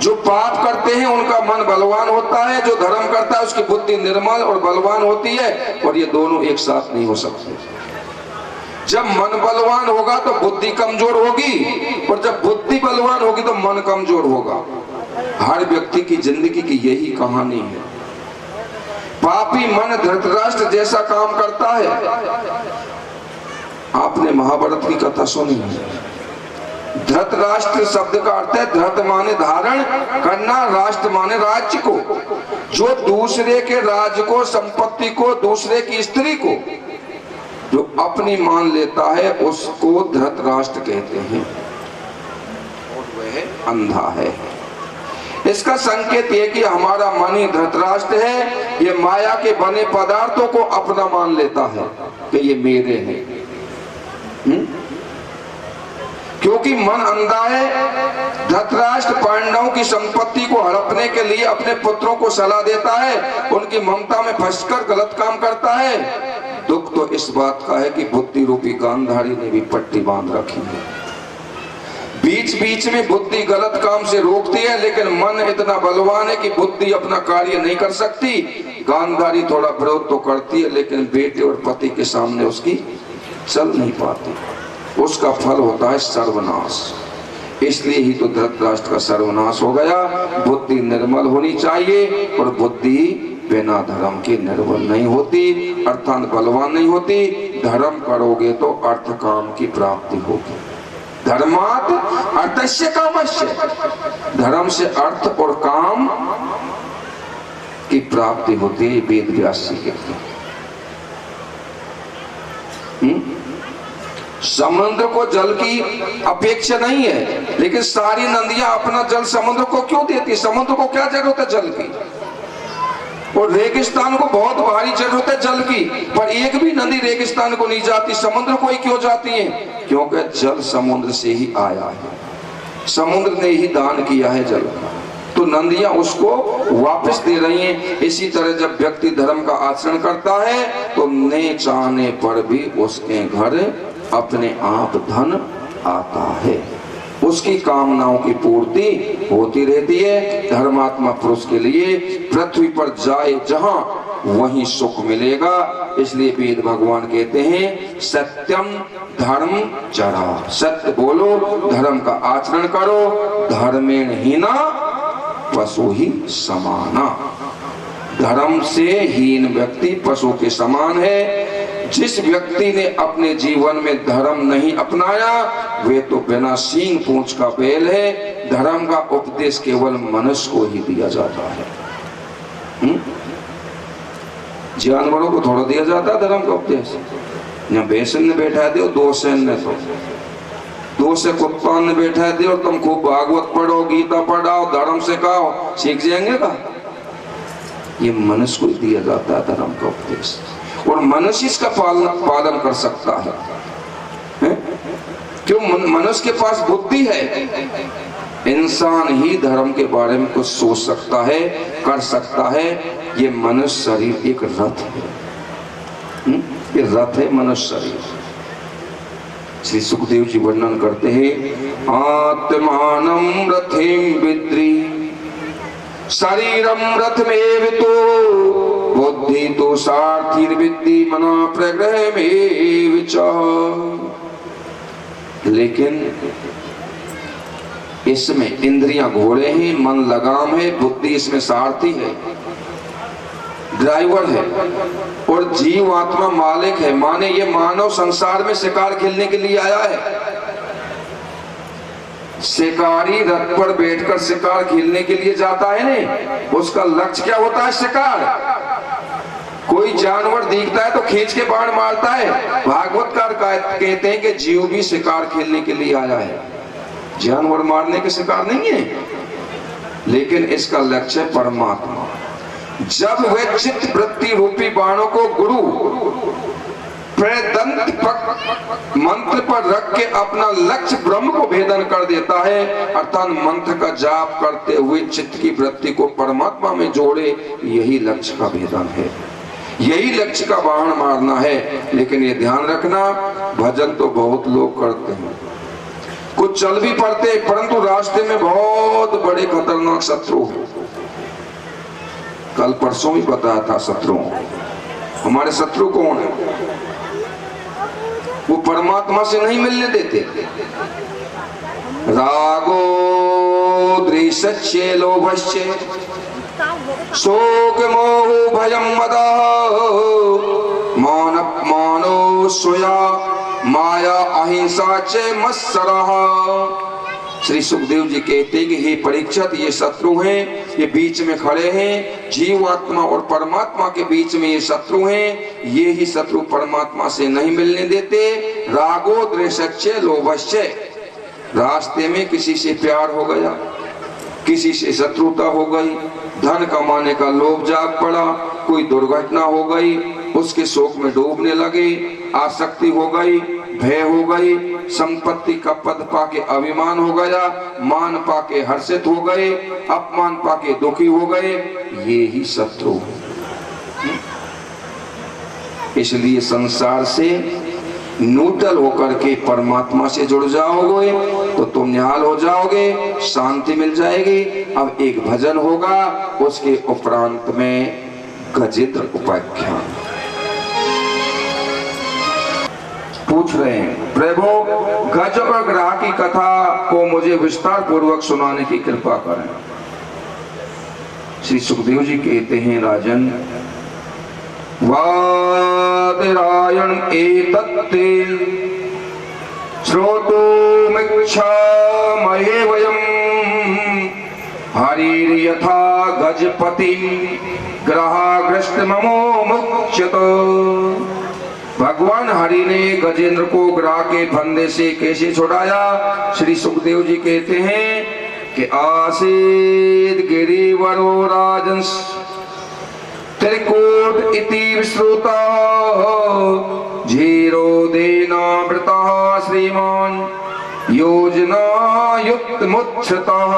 जो पाप करते हैं उनका मन बलवान होता है, जो धर्म करता है उसकी बुद्धि निर्मल और बलवान होती है, और ये दोनों एक साथ नहीं हो सकते। जब मन बलवान होगा तो बुद्धि कमजोर होगी, और जब बुद्धि बलवान होगी तो मन कमजोर होगा। हर व्यक्ति की जिंदगी की यही कहानी है। पापी मन धृतराष्ट्र जैसा काम करता है। आपने महाभारत की कथा सुनी है। धृतराष्ट्र शब्द का अर्थ है धृत माने धारण करना, राष्ट्र माने राज्य को। जो दूसरे के राज्य को, संपत्ति को, दूसरे की स्त्री को जो अपनी मान लेता है उसको धृतराष्ट्र कहते हैं, और वह अंधा है। इसका संकेत ये कि हमारा मन ही धृतराष्ट्र है। ये माया के बने पदार्थों को अपना मान लेता है कि ये मेरे हैं। क्योंकि मन अंधा है। धृतराष्ट्र पांडवों की संपत्ति को हड़पने के लिए अपने पुत्रों को सलाह देता है, उनकी ममता में फंसकर गलत काम करता है। दुख तो इस बात का है कि बुद्धि रूपी गांधारी ने भी पट्टी बांध रखी है। बीच बीच में बुद्धि गलत काम से रोकती है, लेकिन मन इतना बलवान है कि बुद्धि अपना कार्य नहीं कर सकती। गांधारी थोड़ा विरोध तो करती है, लेकिन बेटे और पति के सामने उसकी चल नहीं पाती। उसका फल होता है सर्वनाश। इसलिए ही तो धृतराष्ट्र का सर्वनाश हो गया। बुद्धि निर्मल होनी चाहिए, और बुद्धि बिना धर्म के निर्बल नहीं होती, अर्थात बलवान नहीं होती। धर्म करोगे तो अर्थ काम की प्राप्ति होगी। धर्मात् अर्थस्य कामस्य, धर्म से अर्थ और काम की प्राप्ति होती है। वेद व्यास जी कहते हैं। समुद्र को जल की अपेक्षा नहीं है, लेकिन सारी नदियां अपना जल समुद्र को क्यों देती? समुद्र को क्या जरूरत है जल की? और रेगिस्तान को बहुत भारी जरूरत है जल की, पर एक भी नदी रेगिस्तान को नहीं जाती, समुद्र को ही क्यों जाती है? क्योंकि जल समुद्र से ही आया है, समुद्र ने ही दान किया है जल का, तो नदियां उसको वापस दे रही हैं। इसी तरह जब व्यक्ति धर्म का आचरण करता है तो न चाहने पर भी उसके घर अपने आप धन आता है, उसकी कामनाओं की पूर्ति होती रहती है। धर्मात्मा पुरुष के लिए पृथ्वी पर जाए जहां वहीं सुख मिलेगा। इसलिए वेद भगवान कहते हैं सत्यम धर्म चरा, सत्य बोलो, धर्म का आचरण करो। धर्मेण हीना पशु ही समाना, धर्म से हीन व्यक्ति पशु के समान है। जिस व्यक्ति ने अपने जीवन में धर्म नहीं अपनाया वे तो बिना सींग पूंछ का बैल है। धर्म का उपदेश केवल मनुष्य को ही दिया जाता है। जानवरों को थोड़ा दिया जाता है धर्म का उपदेश। यहाँ बेसन ने बैठा दे, दो सेन ने तो दो से कुत्ता ने बैठा दे और तुम खूब भागवत पढ़ो, गीता पढ़ाओ, धर्म से कहो, सीख जाएंगे का? ये मनुष्य को दिया जाता है धर्म का उपदेश, और मनुष्य इसका पालन कर सकता है। क्यों? मनुष्य के पास बुद्धि है। इंसान ही धर्म के बारे में कुछ सोच सकता है, कर सकता है। ये मनुष्य शरीर एक रथ है, ये रथ है मनुष्य शरीर। श्री सुखदेव जी वर्णन करते हैं आत्मानं रथिं विद्रि शरीरम रथमेव तो बुद्धि तो सारथिर्विद्धि मना प्रग्रहमेव च। लेकिन इसमें इंद्रियां घोड़े हैं, मन लगाम है, बुद्धि इसमें सारथी है, ड्राइवर है, और जीव आत्मा मालिक है। माने ये मानव संसार में शिकार खेलने के लिए आया है। शिकारी रथ पर बैठकर शिकार खेलने के लिए जाता है नहीं, उसका लक्ष्य क्या होता है? शिकार। कोई जानवर दिखता है तो खींच के बाण मारता है। भागवतकार कहते हैं कि जीव भी शिकार खेलने के लिए आया है, जानवर मारने के शिकार नहीं है, लेकिन इसका लक्ष्य है परमात्मा। जब वह चित्त वृत्ति रूपी बाणों को गुरु प्रेदंत मंत्र पर रख के अपना लक्ष्य ब्रह्म को भेदन कर देता है, अर्थात मंत्र का जाप करते हुए चित्त की वृत्ति को परमात्मा में जोड़े, यही लक्ष्य का भेदन है, यही लक्ष्य का बाण मारना है। लेकिन ये ध्यान रखना, भजन तो बहुत लोग करते हैं, कुछ चल भी पड़ते, परंतु रास्ते में बहुत बहुत बड़े खतरनाक शत्रु हैं। कल परसों भी बताया था शत्रु। हमारे शत्रु कौन है? वो परमात्मा से नहीं मिलने देते। रागो द्वेषस्य लोभस्य शोक मोह भयम मदः मानपमानो स्वया माया अहिंसा च मत्सरः। श्री सुखदेव जी कहते हैं कि हे परीक्षित, ये शत्रु हैं, ये बीच में खड़े हैं, जीवात्मा और परमात्मा के बीच में ये शत्रु हैं। ये ही शत्रु परमात्मा से नहीं मिलने देते। रागो द्वेषस्य लोभस्य, रास्ते में किसी से प्यार हो गया, किसी से शत्रुता हो गई, धन कमाने का लोभ जाग पड़ा, कोई दुर्घटना हो गई, उसके शोक में डूबने लगे, आसक्ति हो गई, भय हो गई, संपत्ति का पद पाके अभिमान हो गया, मान पाके हर्षित हो गए, अपमान पाके दुखी हो गए, ये ही शत्रु। इसलिए संसार से न्यूट्रल होकर के परमात्मा से जुड़ जाओगे तो तुम निहाल हो जाओगे, शांति मिल जाएगी। अब एक भजन होगा, उसके उपरांत में गजेंद्र उपाख्यान। पूछ रहे हैं, प्रभु गज और ग्राह की कथा को मुझे विस्तार पूर्वक सुनाने की कृपा करें। श्री सुखदेव जी कहते हैं, राजन वादरायण एतत्ते श्रोतुमिच्छामहे वयम् हरिर्यथा गजपतिं ग्रहाग्रस्तममो मुच्यते। भगवान हरि ने गजेंद्र को ग्राह के फंदे से कैसे छुड़ाया? श्री सुखदेव जी कहते हैं कि आसीद गिरिवरो राजंस त्रिकूट इति विश्रुता झीरो देनावृता श्रीमान योजना युक्त मुच्छतः।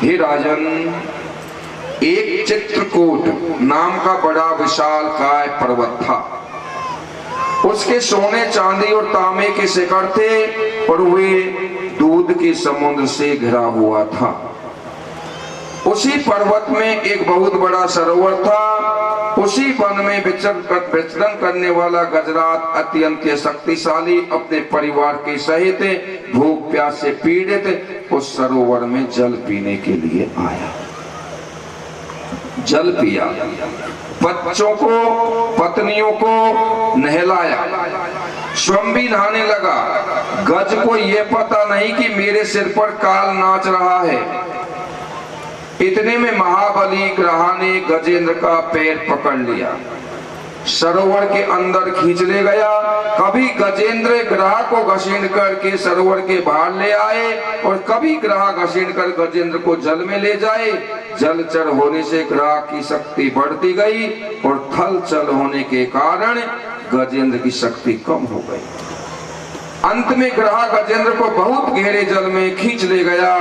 हे राजन, एक चित्रकूट नाम का बड़ा विशाल काय पर्वत था। उसके सोने चांदी और तांबे के शिखर थे और वे दूध के समुद्र से घिरा हुआ था। उसी पर्वत में एक बहुत बड़ा सरोवर था। उसी वन में विचरण करने वाला गजराज अत्यंत शक्तिशाली अपने परिवार के सहित भूख प्यास से पीड़ित उस सरोवर में जल पीने के लिए आया। जल पिया, बच्चों को पत्नियों को नहलाया, स्वयं भी नहाने लगा। गज को यह पता नहीं कि मेरे सिर पर काल नाच रहा है। इतने में महाबली ग्राह ने गजेंद्र का पैर पकड़ लिया, सरोवर के अंदर खींच ले गया। कभी गजेंद्र ग्राह को घसीट करके सरोवर के बाहर ले आए और कभी ग्राह घसीट कर गजेंद्र को जल में ले जाए। जलचर होने से ग्राह की शक्ति बढ़ती गई और थलचल होने के कारण गजेंद्र की शक्ति कम हो गई। अंत में ग्राह गजेंद्र को बहुत गहरे जल में खींच ले गया।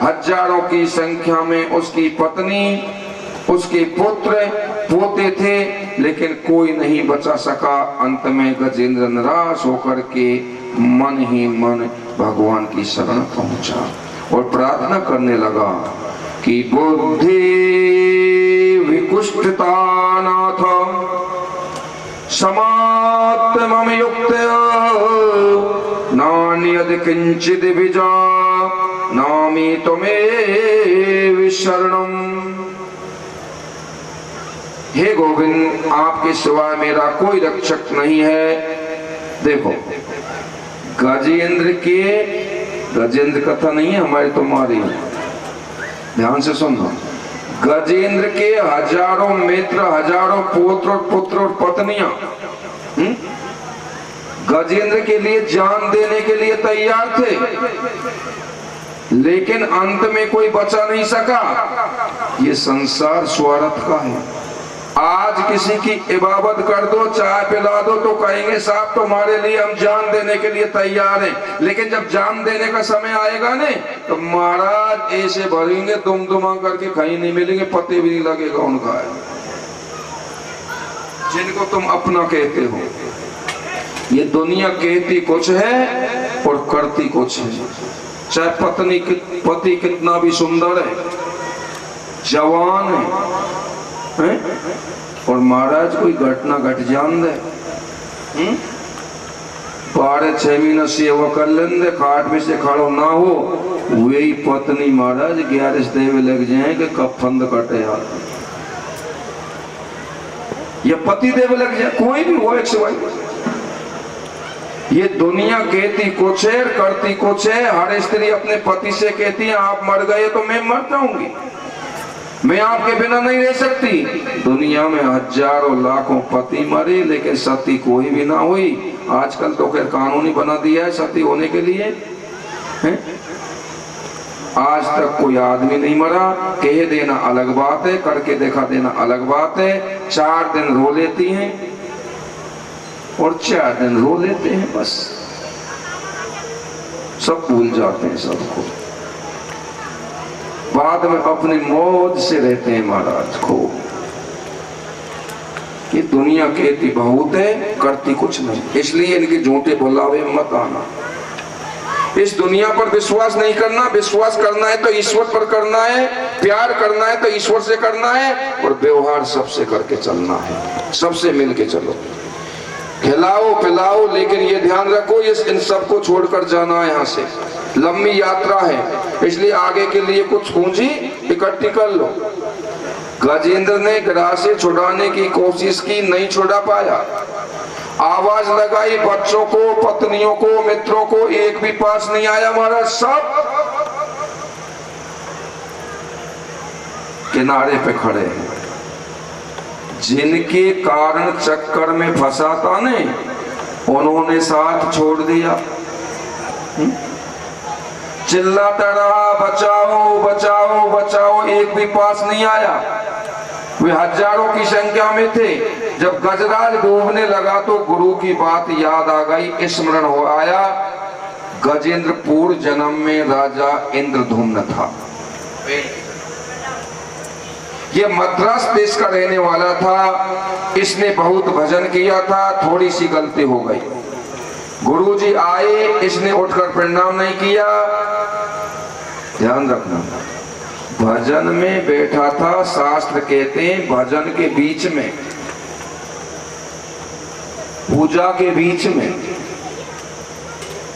हजारों की संख्या में उसकी पत्नी, उसके पुत्र पोते थे, लेकिन कोई नहीं बचा सका। अंत में गजेंद्र निराश होकर के मन ही मन भगवान की शरण पहुंचा और प्रार्थना करने लगा कि बुद्धि विकुष्ठता नाथ समात्मम युक्त नान्यद किंचिद विजा नामी त्वमेव शरणम। हे गोविंद, आपके सिवाय मेरा कोई रक्षक नहीं है। देखो, गजेंद्र कथा नहीं है हमारी, तुम्हारी, ध्यान से सुनना। गजेंद्र के हजारों मित्र, हजारों पुत्र और पत्नियां गजेंद्र के लिए जान देने के लिए तैयार थे, लेकिन अंत में कोई बचा नहीं सका। ये संसार स्वार्थ का है। आज किसी की इबादत कर दो, चाय पिला दो तो कहेंगे साहब तुम्हारे लिए हम जान देने के लिए तैयार हैं, लेकिन जब जान देने का समय आएगा ने तो महाराज ऐसे भरेंगे दुम करके कहीं नहीं मिलेंगे, पते भी नहीं लगेगा उनका। जिनको तुम अपना कहते हो, ये दुनिया कहती कुछ है और करती कुछ है। चाहे पति कितना भी सुंदर है, जवान है? और महाराज कोई घटना घट जान दे, 12-6 महीना सेवा कर लेंगे, खाट में से खड़ो ना हो, वही पत्नी महाराज 11 देवे लग जाए कि कब फंद कटे हाथ, या पति देवे लग जाए, कोई भी हो एक सिवाय। ये दुनिया कहती कुछ है, करती कुछ है। हर स्त्री अपने पति से कहती है आप मर गए तो मैं मर जाऊंगी, मैं आपके बिना नहीं रह सकती। दुनिया में हजारों लाखों पति मरे, लेकिन सती कोई भी ना हुई। आजकल तो खैर कानून ही बना दिया है सती होने के लिए, है? आज तक कोई आदमी नहीं मरा। कह देना अलग बात है, करके दिखा देना अलग बात है। 4 दिन रो लेती हैं और 4 दिन रो लेते हैं, बस सब भूल जाते हैं सबको, बाद में अपनी मौज से रहते हैं महाराज को। ये दुनिया कहती बहुत है, करती कुछ नहीं, इसलिए इनके झूठे बुलावे मत आना। इस दुनिया पर विश्वास नहीं करना। विश्वास करना है तो ईश्वर पर करना है, प्यार करना है तो ईश्वर से करना है, और व्यवहार सबसे करके चलना है, सबसे मिल के चलो। खिलाओ पिलाओ, लेकिन ये ध्यान रखो इन सबको छोड़कर जाना है। यहाँ से लंबी यात्रा है, इसलिए आगे के लिए कुछ पूंजी इकट्ठी कर लो। गजेंद्र ने ग्रासे छुड़ाने की कोशिश की, नहीं छुड़ा पाया। आवाज लगाई बच्चों को, पत्नियों को, मित्रों को, एक भी पास नहीं आया। महाराज सब किनारे पे खड़े हैं। जिनके कारण चक्कर में फंसा था ने, उन्होंने साथ छोड़ दिया। चिल्लाता रहा बचाओ बचाओ बचाओ, एक भी पास नहीं आया। वे हजारों की संख्या में थे। जब गजराज डूबने लगा तो गुरु की बात याद आ गई, स्मरण हो आया। गजेंद्र पूर्व जन्म में राजा इंद्रधुम्न था। ये मद्रास देश का रहने वाला था। इसने बहुत भजन किया था, थोड़ी सी गलती हो गई। गुरुजी आए, इसने उठकर प्रणाम नहीं किया। ध्यान रखना, भजन में बैठा था। शास्त्र कहते हैं भजन के बीच में, पूजा के बीच में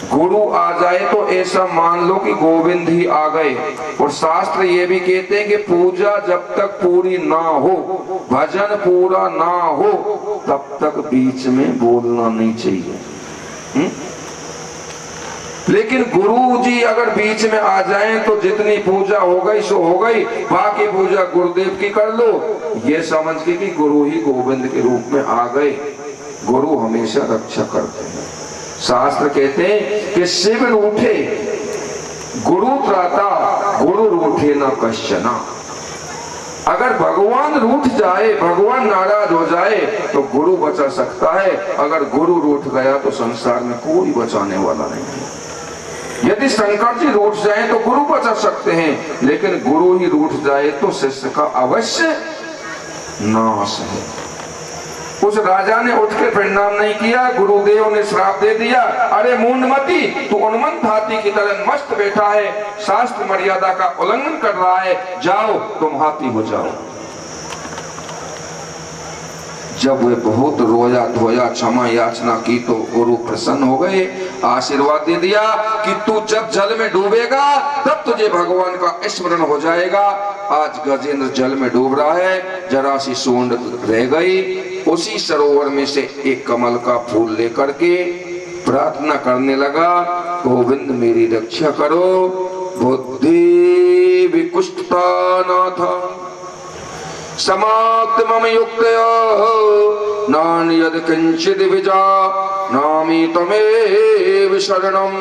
गुरु आ जाए तो ऐसा मान लो कि गोविंद ही आ गए। और शास्त्र ये भी कहते हैं कि पूजा जब तक पूरी ना हो, भजन पूरा ना हो, तब तक बीच में बोलना नहीं चाहिए। लेकिन गुरु जी अगर बीच में आ जाएं तो जितनी पूजा हो गई सो हो गई, बाकी पूजा गुरुदेव की कर लो, ये समझ के कि गुरु ही गोविंद के रूप में आ गए। गुरु हमेशा रक्षा करते हैं। शास्त्र कहते हैं कि शिव रूठे गुरु त्राता, गुरु रूठे न कश्चना। अगर भगवान रूठ जाए, भगवान नाराज हो जाए तो गुरु बचा सकता है। अगर गुरु रूठ गया तो संसार में कोई बचाने वाला नहीं है। यदि शंकर जी रूठ जाए तो गुरु बचा सकते हैं, लेकिन गुरु ही रूठ जाए तो शिष्य का अवश्य नाश है। उस राजा ने उठ के प्रणाम नहीं किया। गुरुदेव ने श्राप दे दिया, अरे मूंढमती, तू उन्मत्त हाथी की तरह मस्त बैठा है, शास्त्र मर्यादा का उल्लंघन कर रहा है, जाओ तुम हाथी हो जाओ। जब वे बहुत रोया धोया, क्षमा याचना की तो गुरु प्रसन्न हो गए, आशीर्वाद दे दिया कि तू जब जल में डूबेगा तब तुझे भगवान का स्मरण हो जाएगा। आज गजेंद्र जल में डूब रहा है, जरा सी सूंड रह गई। उसी सरोवर में से एक कमल का फूल लेकर के प्रार्थना करने लगा, गोविंद मेरी रक्षा करो, बुद्धि विकुष्ठता नाथा समाप्त मम युक्तया नान्यद किंचिद विजा नामी तमेव शरणम।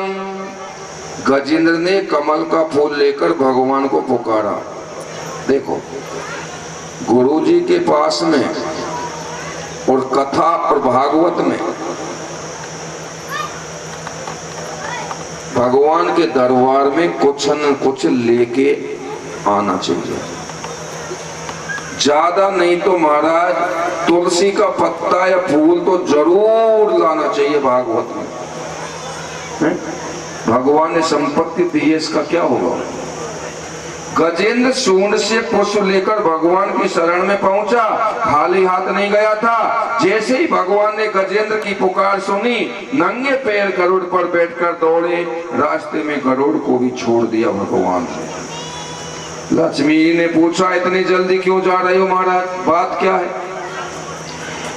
गजेंद्र ने कमल का फूल लेकर भगवान को पुकारा। देखो, गुरु जी के पास में और कथा और भागवत में भगवान के दरबार में कुछ न कुछ लेके आना चाहिए। ज्यादा नहीं तो महाराज तुलसी का पत्ता या फूल तो जरूर लाना चाहिए भागवत में। भगवान ने संपत्ति दी है, इसका क्या होगा? गजेंद्र सूंड से पुष्प लेकर भगवान की शरण में पहुंचा, खाली हाथ नहीं गया था। जैसे ही भगवान ने गजेंद्र की पुकार सुनी, नंगे पैर गरुड़ पर बैठकर दौड़े। रास्ते में गरुड़ को भी छोड़ दिया भगवान ने। लक्ष्मी ने पूछा, इतनी जल्दी क्यों जा रहे हो महाराज, बात क्या है?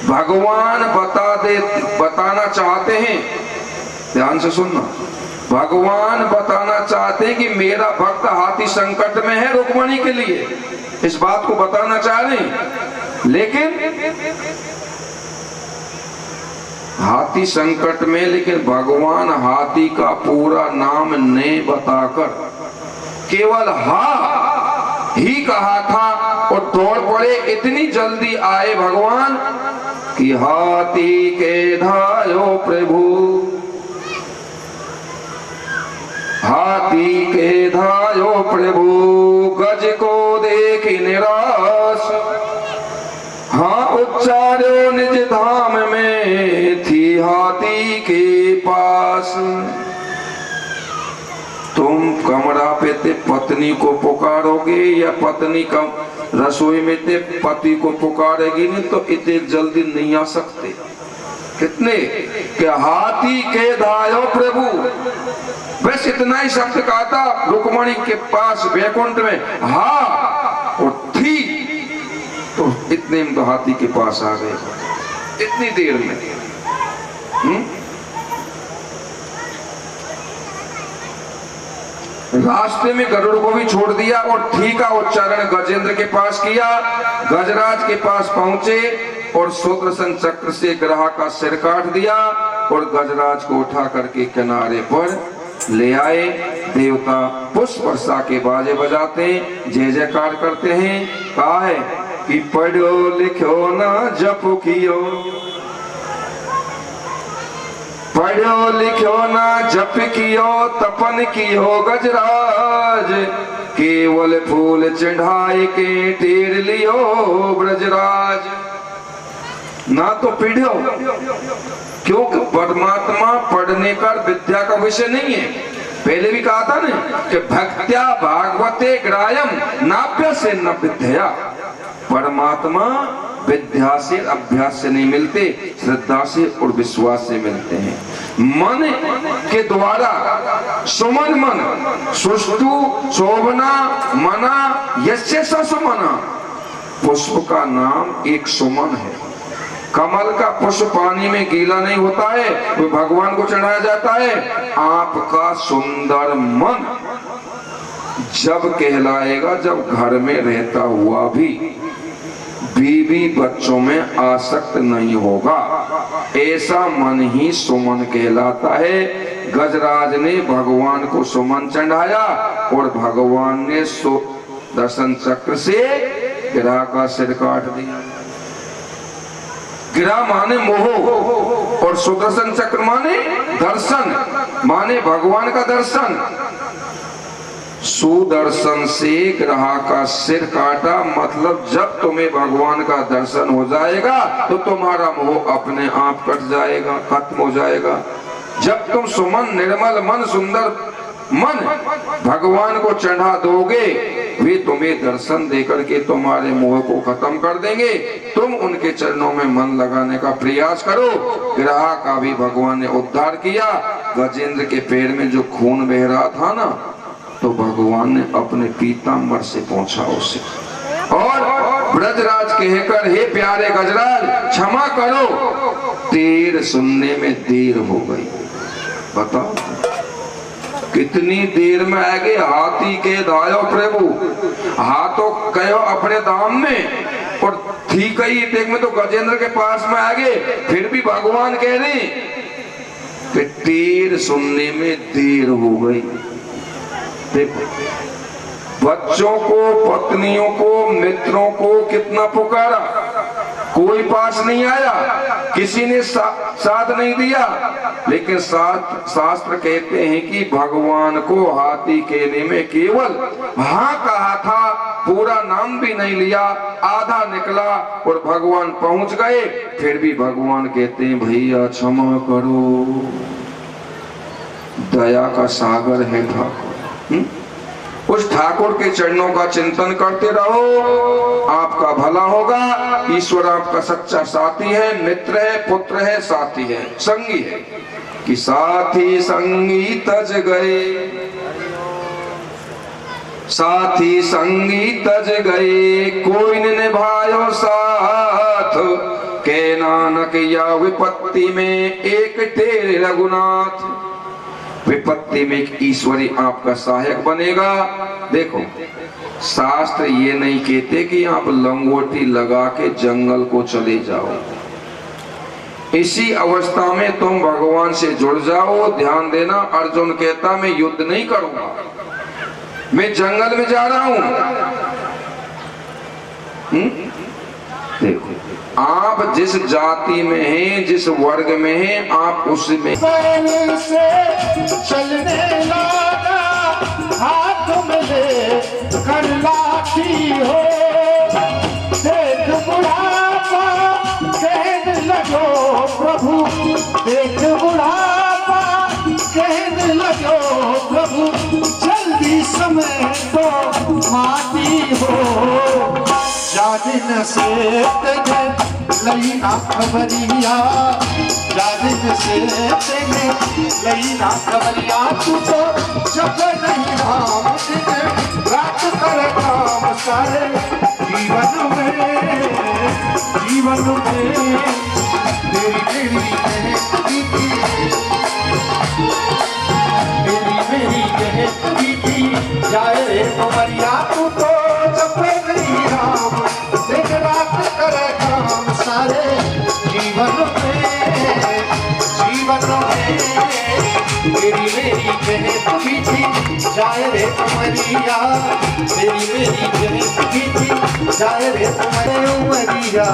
भगवान बताना चाहते हैं, ध्यान से सुनना, भगवान बताना चाहते हैं कि मेरा भक्त हाथी संकट में है रुक्मणी के लिए, इस बात को बताना चाह रहे हैं। लेकिन हाथी संकट में, लेकिन भगवान हाथी का पूरा नाम नहीं बताकर केवल हा ही कहा था और दौड़ पड़े। इतनी जल्दी आए भगवान कि हाथी के धायो प्रभु, हाथी के धायो प्रभु, गज को देख निराश, हाँ उच्चार्यो निज धाम में थी हाथी के पास। तुम कमरा पे ते पत्नी को पुकारोगे या पत्नी कम रसोई में ते पति को पुकारेगी, नहीं तो इतने जल्दी नहीं आ सकते। कितने के हाथी के धायो प्रभु, बस इतना ही शब्द कहा था रुक्मणी के पास वैकुंठ में, हा और थी, तो इतने में तो हाथी के पास आ गए, इतनी देर में। रास्ते में गरुड़ को भी छोड़ दिया और थी का उच्चारण गजेंद्र के पास किया। गजराज के पास पहुंचे और सुदर्शन चक्र से ग्रह का सिर काट दिया और गजराज को उठा करके किनारे पर ले आए। देवता पुष्प वर्षा के बाजे बजाते हैं, जय जयकार करते हैं। कहा है कि पढ़ो लिखो ना जप कियो, पढ़ो लिखो ना जप कियो, तपन कियो गजराज, केवल फूल चढ़ाए के टेर लियो ब्रजराज। ना तो पढ़ो, क्योंकि परमात्मा पढ़ने का विद्या का विषय नहीं है। पहले भी कहा था ना कि भक्त्या भागवते ग्रायम नाप्य से न विद्या। परमात्मा विद्या से अभ्यास से नहीं मिलते, श्रद्धा से और विश्वास से मिलते हैं। मन के द्वारा सुमन मन सुष्टु शोभना मना यस्य स सुमना। पुष्प का नाम एक सुमन है। कमल का पुष्प पानी में गीला नहीं होता है, वो भगवान को चढ़ाया जाता है। आपका सुंदर मन जब कहलाएगा जब घर में रहता हुआ भी बीवी बच्चों में आसक्त नहीं होगा, ऐसा मन ही सुमन कहलाता है। गजराज ने भगवान को सुमन चढ़ाया और भगवान ने दर्शन चक्र से गिरा का सिर काट दिया। गिरा माने मोह और सुदर्शन चक्र माने दर्शन, माने भगवान का दर्शन। सुदर्शन से ग्रह का सिर काटा, मतलब जब तुम्हें भगवान का दर्शन हो जाएगा तो तुम्हारा मोह अपने आप कट जाएगा, खत्म हो जाएगा। जब तुम सुमन निर्मल मन सुंदर मन भगवान को चढ़ा दोगे, वे तुम्हें दर्शन देकर के तुम्हारे मोह को खत्म कर देंगे। तुम उनके चरणों में मन लगाने का प्रयास करो। ग्रह का भी भगवान ने उद्धार किया। गजेंद्र के पैर में जो खून बह रहा था ना, तो भगवान ने अपने पीतांबर से पहुंचा उसे और ब्रजराज कहकर, हे प्यारे गजराज क्षमा करो, तेर सुनने में देर हो गई। बताओ कितनी देर में आ गए। हाथी के दायो प्रभु, हाथों कहो अपने दाम में, और ठीक ही देख में तो गजेंद्र के पास में आ गए। फिर भी भगवान कह रहे कि तेर सुनने में देर हो गई। देखो बच्चों को, पत्नियों को, मित्रों को कितना पुकारा, कोई पास नहीं आया, किसी ने साथ नहीं दिया। लेकिन शास्त्र कहते हैं कि भगवान को हाथी कहने में केवल हाँ कहा था, पूरा नाम भी नहीं लिया, आधा निकला और भगवान पहुंच गए। फिर भी भगवान कहते हैं भैया क्षमा करो, दया का सागर है ठाकुर। उस ठाकुर के चरणों का चिंतन करते रहो, आपका भला होगा। ईश्वर आपका सच्चा साथी है, मित्र है, पुत्र है, साथी है, संगी है। कि साथी संगी तज गए, साथी संगी तज गए, कोई न निभायो साथ। के नानक या विपत्ति में एक तेरे रघुनाथ। विपत्ति में एक ईश्वरी आपका सहायक बनेगा। देखो, शास्त्र ये नहीं कहते कि आप लंगोटी लगा के जंगल को चले जाओ। इसी अवस्था में तुम भगवान से जुड़ जाओ। ध्यान देना, अर्जुन कहता मैं युद्ध नहीं करूंगा, मैं जंगल में जा रहा हूं। देखो, आप जिस जाति में हैं, जिस वर्ग में हैं, आप उसमें से चलने लगा, हाथ में ले कर लाठी हो। देख बुढ़ापा कहने लगो प्रभु, देख बुढ़ापा कहने लगो प्रभु, जल्दी समय तो माटी हो। जादिन से तेने लई ना खबरिया, जादिन से तेने लई ना खबरिया। तू तो जब नहीं हम दिन रात कर काम सारे जीवन में, जीवन में तेरी मेरी कहती थी, मेरी मेरी कहती थी जाए रे कुंवरिया। तू तो जब नहीं राम दिन रात करे काम सारे जीवन में, जीवन में तेरी मेरी कहती थी जाए रे कुंवरिया, तेरी मेरी कहती थी जाए रे कुंवरिया।